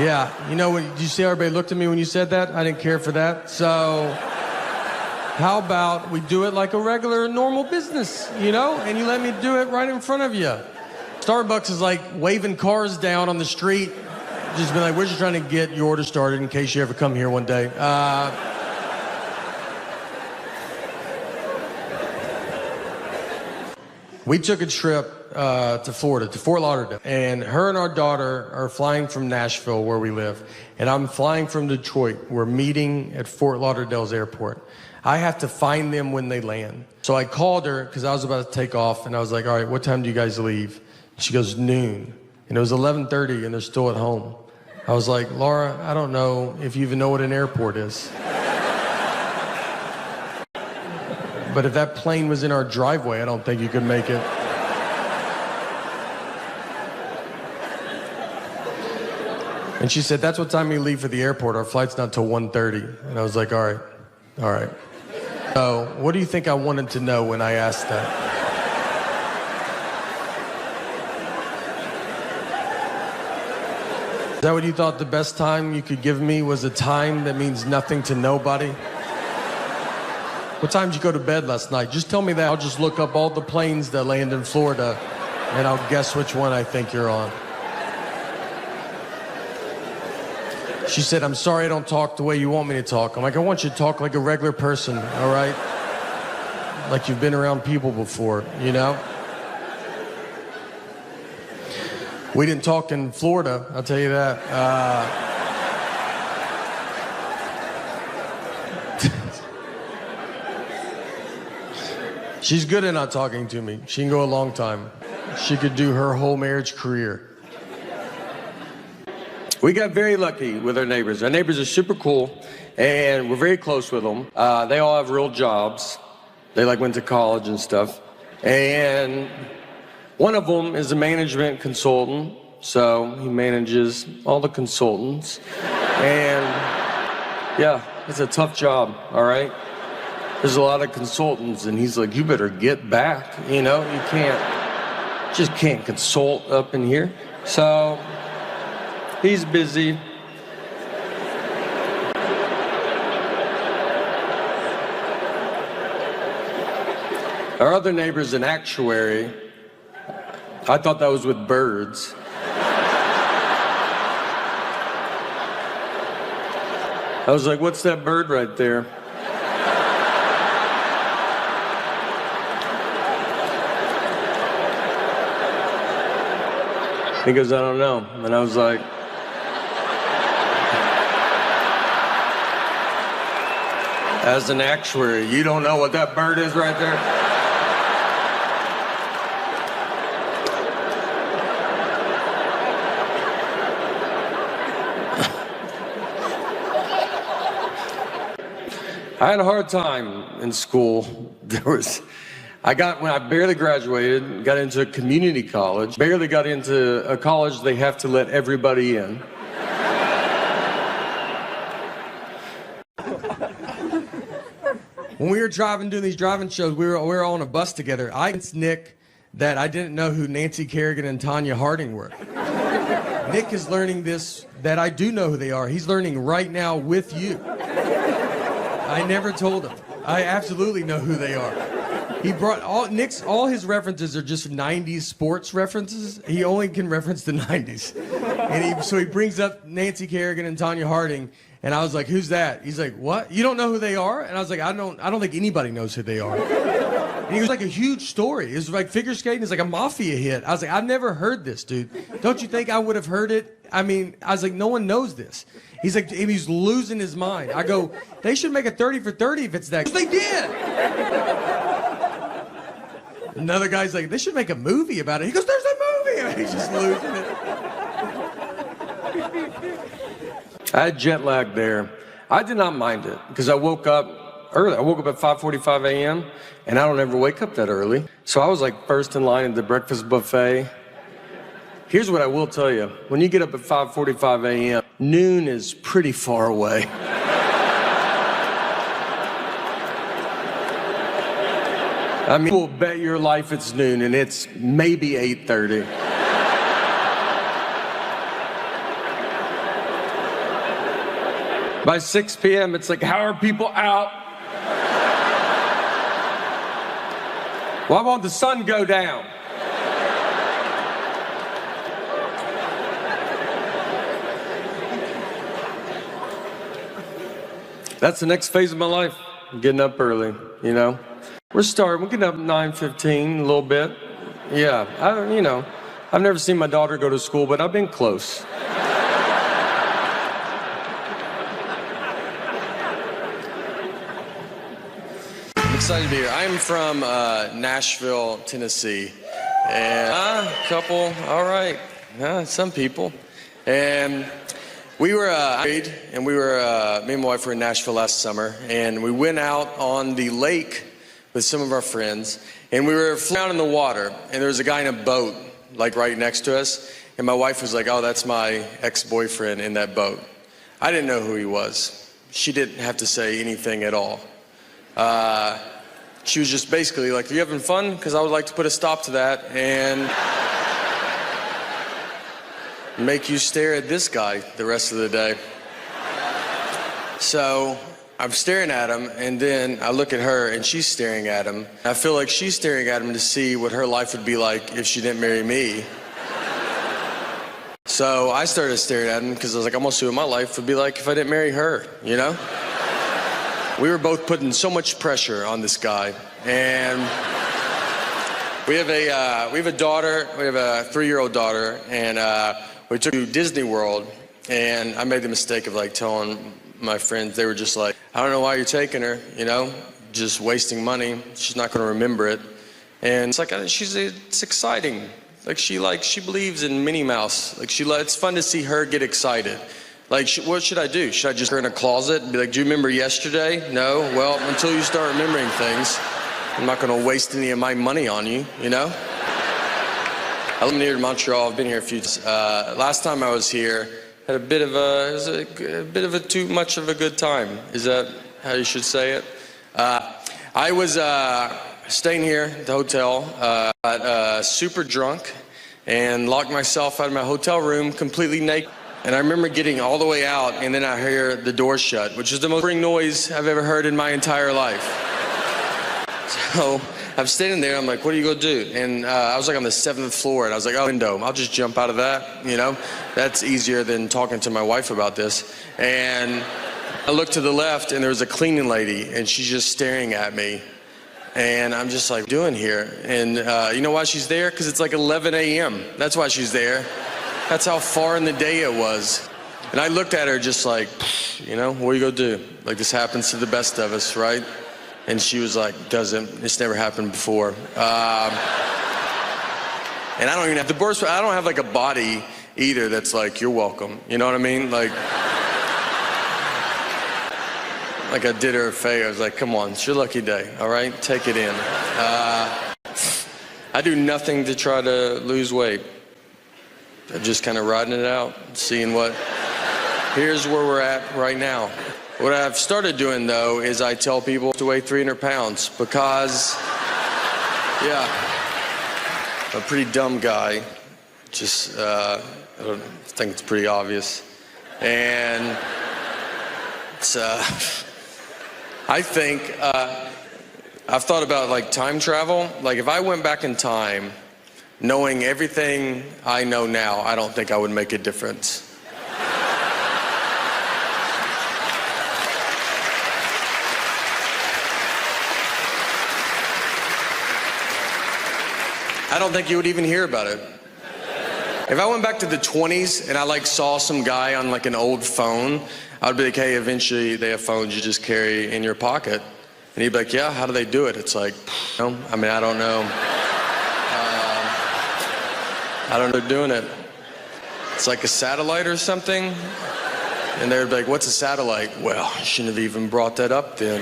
Speaker 2: Yeah, you know, did you see how everybody looked at me when you said that? I didn't care for that. So how about we do it like a regular, normal business, you know? And you let me do it right in front of you. Starbucks is like waving cars down on the street. Just be like, we're just trying to get your order started in case you ever come here one day. We took a trip to Florida, to Fort Lauderdale. And her and our daughter are flying from Nashville, where we live. And I'm flying from Detroit. We're meeting at Fort Lauderdale's airport. I have to find them when they land. So I called her, because I was about to take off. And I was like, all right, what time do you guys leave? She goes, noon. And it was 11:30, and they're still at home. I was like, Laura, I don't know if you even know what an airport is. But if that plane was in our driveway, I don't think you could make it. And she said, that's what time we leave for the airport. Our flight's not till 1:30. And I was like, all right. So what do you think I wanted to know when I asked that? Is that what you thought the best time you could give me was a time that means nothing to nobody? What time did you go to bed last night? Just tell me that. I'll just look up all the planes that land in Florida, and I'll guess which one I think you're on. She said, I'm sorry I don't talk the way you want me to talk. I'm like, I want you to talk like a regular person, all right? Like you've been around people before, you know? We didn't talk in Florida, I'll tell you that. She's good at not talking to me. She can go a long time. She could do her whole marriage career. We got very lucky with our neighbors. Our neighbors are super cool, and we're very close with them. They all have real jobs. They like went to college and stuff. And one of them is a management consultant, so he manages all the consultants. And yeah, it's a tough job, all right? There's a lot of consultants, and he's like, you better get back, you know? You just can't consult up in here. So he's busy. Our other neighbor's an actuary. I thought that was with birds. I was like, what's that bird right there? He goes, I don't know. And I was like, as an actuary, you don't know what that bird is right there? I had a hard time in school. When I barely graduated, got into a community college, barely got into a college they have to let everybody in. When we were doing these driving shows, we were all on a bus together. I convinced Nick that I didn't know who Nancy Kerrigan and Tanya Harding were. Nick is learning this, that I do know who they are. He's learning right now with you. I never told him. I absolutely know who they are. He brought all his references are just 90s sports references. He only can reference the 90s. And so he brings up Nancy Kerrigan and Tanya Harding, and I was like, "Who's that?" He's like, "What? You don't know who they are?" And I was like, I don't think anybody knows who they are." And he was like, a huge story. It was like figure skating is like a mafia hit. I was like, "I've never heard this, dude. Don't you think I would have heard it?" I mean, I was like, "No one knows this." He's like, he's losing his mind. I go, "They should make a 30 for 30 if it's that." They did. Another guy's like, "They should make a movie about it." He goes, "There's a movie." And he's just losing it. I had jet lag there. I did not mind it because I woke up early. I woke up at 5:45 a.m. and I don't ever wake up that early. So I was like first in line at the breakfast buffet. Here's what I will tell you. When you get up at 5:45 a.m., noon is pretty far away. I mean, we'll bet your life it's noon and it's maybe 8:30. By 6 p.m., it's like, how are people out? Why won't the sun go down? That's the next phase of my life. I'm getting up early, you know. We're getting up at 9:15, a little bit. Yeah, I've never seen my daughter go to school, but I've been close. I'm excited to be here. I'm from Nashville, Tennessee. And all right, some people. And we were married, and me and my wife were in Nashville last summer, and we went out on the lake with some of our friends, and we were floating in the water, and there was a guy in a boat, like right next to us, and my wife was like, "Oh, that's my ex-boyfriend in that boat." I didn't know who he was. She didn't have to say anything at all. She was just basically like, "Are you having fun? Because I would like to put a stop to that and make you stare at this guy the rest of the day." So I'm staring at him, and then I look at her, and she's staring at him. I feel like she's staring at him to see what her life would be like if she didn't marry me. So I started staring at him because I was like, I'm gonna see what my life would be like if I didn't marry her, you know? We were both putting so much pressure on this guy, and we have a daughter. We have a 3-year-old daughter, and we took her to Disney World, and I made the mistake of like telling my friends. They were just like, "I don't know why you're taking her, you know, just wasting money. She's not going to remember it." And it's like, it's exciting. Like she believes in Minnie Mouse. Like it's fun to see her get excited. Like, what should I do? Should I just put her in a closet and be like, "Do you remember yesterday?" No? Well, until you start remembering things, I'm not going to waste any of my money on you, you know? I live near Montreal. I've been here a few times. Last time I was here, had a bit of a too much of a good time. Is that how you should say it? I was staying here at the hotel, got super drunk, and locked myself out of my hotel room completely naked. And I remember getting all the way out, and then I hear the door shut, which is the most boring noise I've ever heard in my entire life. So I'm standing there, I'm like, "What are you gonna do?" And I was like on the 7th floor, and I was like, "Oh, window, I'll just jump out of that, you know? That's easier than talking to my wife about this." And I looked to the left, and there was a cleaning lady, and she's just staring at me. And I'm just like, "What are you doing here?" And you know why she's there? Because it's like 11 a.m. That's why she's there. That's how far in the day it was. And I looked at her just like, "You know, what are you gonna do? Like, this happens to the best of us, right?" And she was like, "It's never happened before." And I don't even have the worst. I don't have like a body either that's like, "You're welcome." You know what I mean? Like I did her a favor. I was like, "Come on, it's your lucky day. All right, take it in." I do nothing to try to lose weight. I'm just kind of riding it out, seeing here's where we're at right now. What I've started doing, though, is I tell people to weigh 300 pounds because, yeah, I'm a pretty dumb guy. Just, I don't think it's pretty obvious. And it's, I think
Speaker 1: I've thought about like time travel. Like if I went back in time, knowing everything I know now, I don't think I would make a difference. I don't think you would even hear about it. If I went back to the 20s and I like saw some guy on like an old phone, I'd be like, hey, eventually they have phones you just carry in your pocket. And he'd be like, yeah, how do they do it? It's like, I mean, I don't know. I don't know they're doing it. It's like a satellite or something. And they'd be like, what's a satellite? Well, I shouldn't have even brought that up then.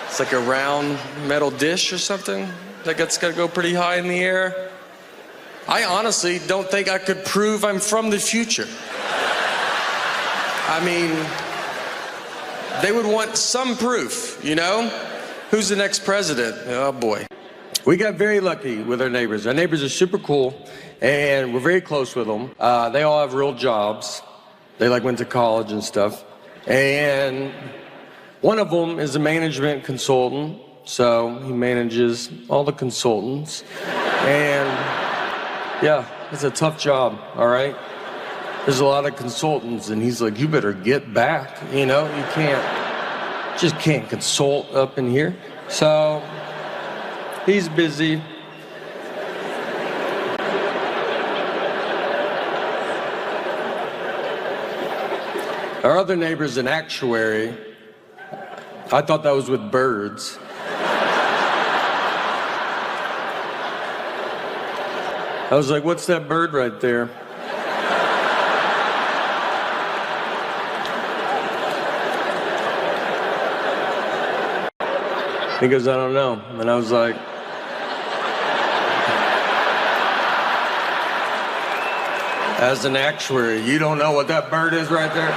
Speaker 1: It's like a round metal dish or something. That's got to go pretty high in the air. I honestly don't think I could prove I'm from the future. I mean, they would want some proof, you know? Who's the next president? Oh boy. We got very lucky with our neighbors. Our neighbors are super cool, and we're very close with them. They all have real jobs. They like went to college and stuff. And one of them is a management consultant, so he manages all the consultants. And yeah, it's a tough job, all right? There's a lot of consultants, and he's like, you better get back, you know? You just can't consult up in here. So he's busy. Our other neighbor's an actuary. I thought that was with birds. I was like, what's that bird right there? He goes, I don't know. And I was like, as an actuary, you don't know what that bird is right there?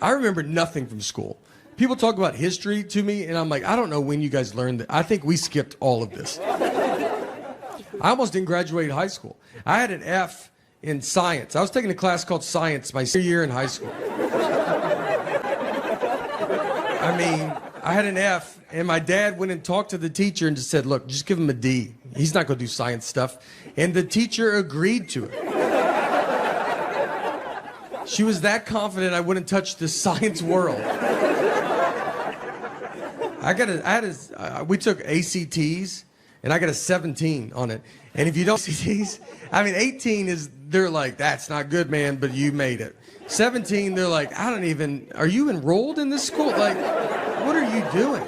Speaker 2: I remember nothing from school. People talk about history to me, and I'm like, I don't know when you guys learned that. I think we skipped all of this. I almost didn't graduate high school. I had an F in science. I was taking a class called science my senior year in high school. I mean, I had an F, and my dad went and talked to the teacher and just said, look, just give him a D. He's not going to do science stuff. And the teacher agreed to it. She was that confident I wouldn't touch the science world. We took ACTs, and I got a 17 on it. And if you don't ACTs, I mean, 18 is, they're like, that's not good, man, but you made it. 17, they're like, are you enrolled in this school? Like, what are you doing?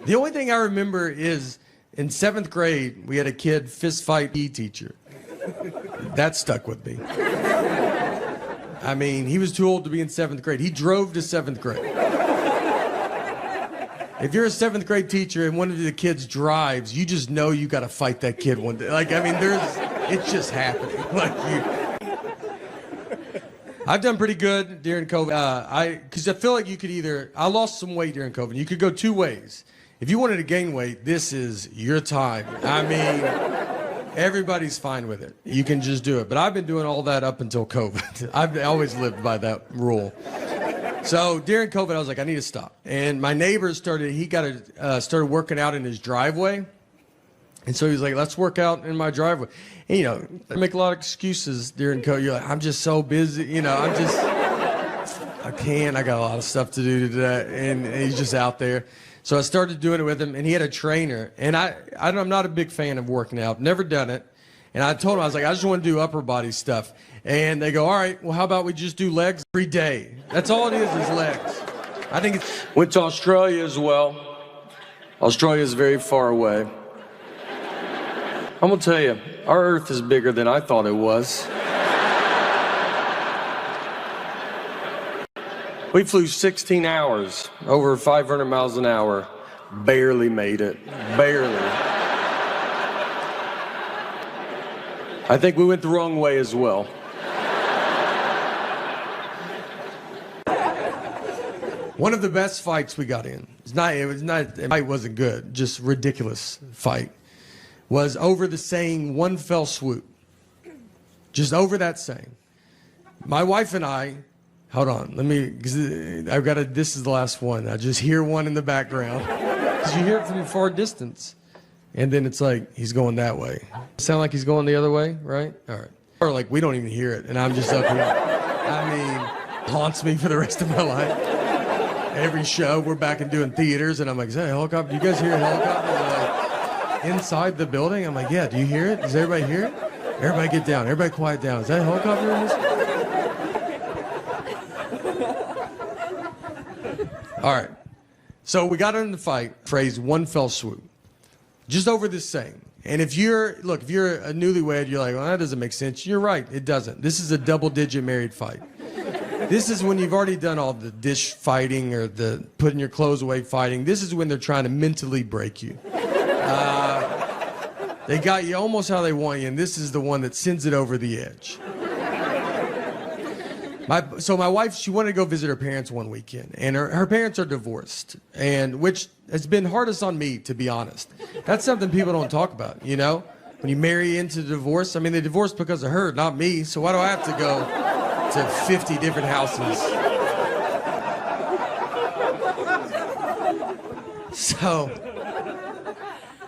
Speaker 2: The only thing I remember is in 7th grade, we had a kid fist fight PE teacher. That stuck with me. I mean, he was too old to be in 7th grade. He drove to 7th grade. If you're a 7th grade teacher and one of the kids drives, you just know you got to fight that kid one day. Like, I mean, it's just happening. I've done pretty good during COVID. Because I feel like I lost some weight during COVID. You could go two ways. If you wanted to gain weight, this is your time. I mean, everybody's fine with it. You can just do it. But I've been doing all that up until COVID. I've always lived by that rule. So during COVID, I was like, I need to stop. And my neighbor started working out in his driveway. And so he was like, let's work out in my driveway. And, you know, I make a lot of excuses during COVID. You're like, I'm just so busy. You know, I got a lot of stuff to do today. And he's just out there. So I started doing it with him, and he had a trainer. And I'm not a big fan of working out. Never done it. And I told him, I was like, I just want to do upper body stuff. And they go, all right, well, how about we just do legs every day? That's all it is legs. I think went to Australia as well. Australia is very far away. I'm going to tell you, our Earth is bigger than I thought it was. We flew 16 hours, over 500 miles an hour. Barely made it. Barely. I think we went the wrong way as well. One of the best fights we got in. It wasn't good, just ridiculous fight, was over the saying one fell swoop. Just over that saying. My wife and I, hold on, this is the last one. I just hear one in the background. Because you hear it from a far distance. And then it's like, he's going that way. Sound like he's going the other way, right? All right. Or like, we don't even hear it, and I'm just up here. I mean, haunts me for the rest of my life. Every show, we're back and doing theaters, and I'm like, is that a helicopter? Do you guys hear a helicopter? Like, inside the building? I'm like, yeah, do you hear it? Does everybody hear it? Everybody get down. Everybody quiet down. Is that a helicopter in this? All right. So we got in the fight, phrase one fell swoop. Just over this saying. And if you're a newlywed, you're like, well, that doesn't make sense. You're right, it doesn't. This is a double-digit married fight. This is when you've already done all the dish fighting or the putting your clothes away fighting. This is when they're trying to mentally break you. They got you almost how they want you, and this is the one that sends it over the edge. My wife, she wanted to go visit her parents one weekend, and her parents are divorced, and which has been hardest on me, to be honest. That's something people don't talk about, you know? When you marry into divorce, I mean, they divorced because of her, not me, so why do I have to go to 50 different houses? So,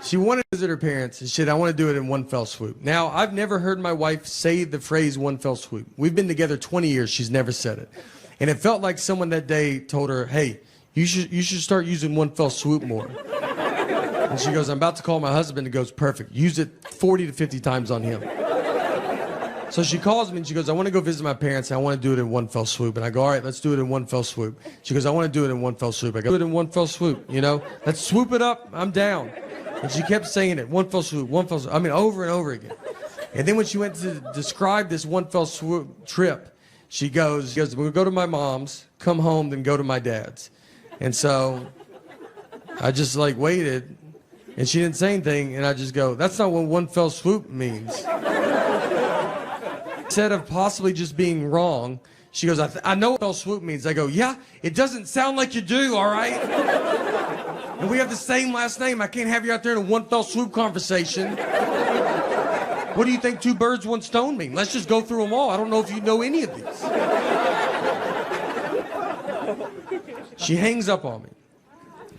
Speaker 2: she wanted to visit her parents, and she said, I want to do it in one fell swoop. Now, I've never heard my wife say the phrase one fell swoop. We've been together 20 years. She's never said it. And it felt like someone that day told her, hey, you should start using one fell swoop more. And she goes, I'm about to call my husband. And goes, perfect. Use it 40 to 50 times on him. So she calls me, and she goes, I want to go visit my parents, and I want to do it in one fell swoop. And I go, all right, let's do it in one fell swoop. She goes, I want to do it in one fell swoop. I go, do it in one fell swoop, you know? Let's swoop it up. I'm down. And she kept saying it, one fell swoop, one fell swoop. I mean, over and over again. And then when she went to describe this one fell swoop trip, she goes, we'll go to my mom's, come home, then go to my dad's. And so I just like waited, and she didn't say anything, and I just go, that's not what one fell swoop means. Instead of possibly just being wrong, she goes, I know what fell swoop means. I go, yeah, it doesn't sound like you do, all right? And we have the same last name. I can't have you out there in a one fell swoop conversation. What do you think two birds, one stone mean? Let's just go through them all. I don't know if you know any of these. She hangs up on me.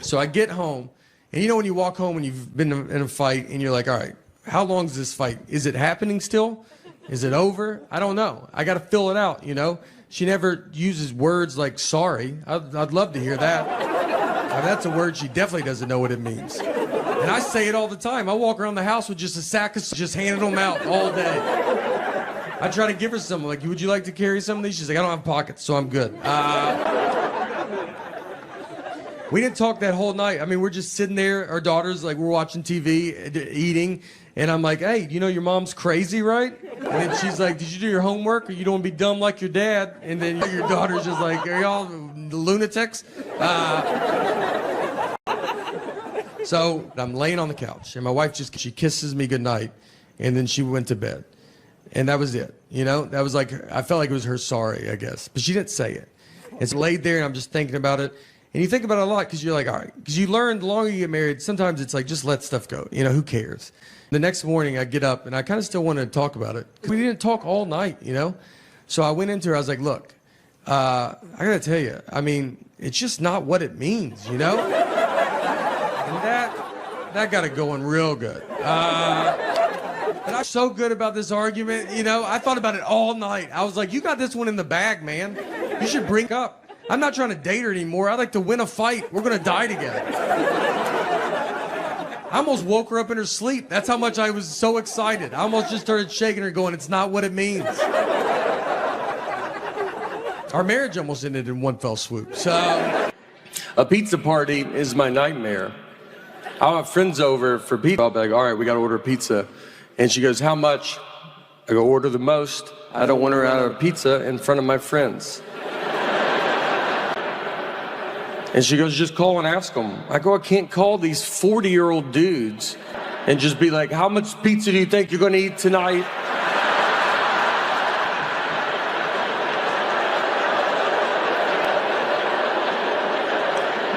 Speaker 2: So I get home, and you know when you walk home and you've been in a fight, and you're like, all right, how long is this fight? Is it happening still? Is it over? I don't know. I got to fill it out, you know? She never uses words like sorry. I'd love to hear that. I mean, that's a word she definitely doesn't know what it means. And I say it all the time. I walk around the house with just a sack of just handing them out all day. I try to give her some, like, would you like to carry some of these? She's like, I don't have pockets, so I'm good. We didn't talk that whole night. I mean, we're just sitting there, our daughters, like, we're watching TV, eating, and I'm like, hey, you know your mom's crazy, right? And then she's like, did you do your homework, or you don't want to be dumb like your dad? And then your daughter's just like, are y'all lunatics? So I'm laying on the couch, and my wife she kisses me goodnight, and then she went to bed. And that was it, you know? That was like, I felt like it was her sorry, I guess. But she didn't say it. It's laid there, and I'm just thinking about it. And you think about it a lot because you're like, all right. Because you learn the longer you get married, sometimes it's like, just let stuff go. You know, who cares? The next morning, I get up, and I kind of still wanted to talk about it. Because we didn't talk all night, you know? So I went into her, I was like, look, I got to tell you, I mean, it's just not what it means, you know? And that got it going real good. But I'm so good about this argument, you know? I thought about it all night. I was like, you got this one in the bag, man. You should bring it up. I'm not trying to date her anymore. I'd like to win a fight. We're going to die together. I almost woke her up in her sleep. That's how much I was so excited. I almost just started shaking her going, it's not what it means. Our marriage almost ended in one fell swoop. So, a pizza party is my nightmare. I'll have friends over for pizza. I'll be like, all right, we got to order pizza. And she goes, how much? I go, order the most. I don't want her out of pizza in front of my friends. And she goes, just call and ask them. I go, I can't call these 40-year-old dudes and just be like, how much pizza do you think you're going to eat tonight?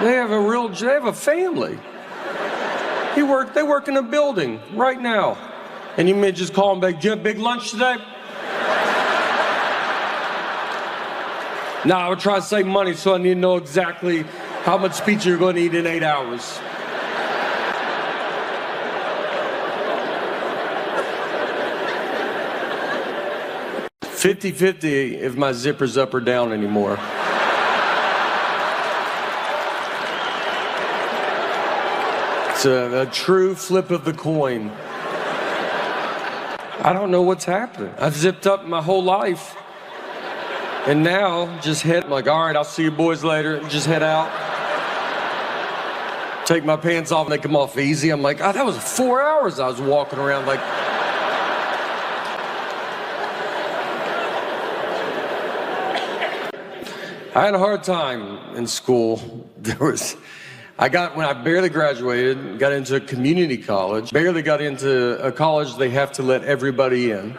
Speaker 1: They have a family. They work in a building right now. And you may just call them back, do you have big lunch today? Nah, I would try to save money, so I need to know exactly how much pizza you're going to eat in 8 hours. $50-50 if my zipper's up or down anymore. It's a true flip of the coin. I don't know what's happening. I've zipped up my whole life. And now, I'm like, all right, I'll see you boys later, and just head out. Take my pants off, and they come off easy. I'm like, oh, that was 4 hours I was walking around like. I had a hard time in school. When I barely graduated, got into a community college, barely got into a college they have to let everybody in.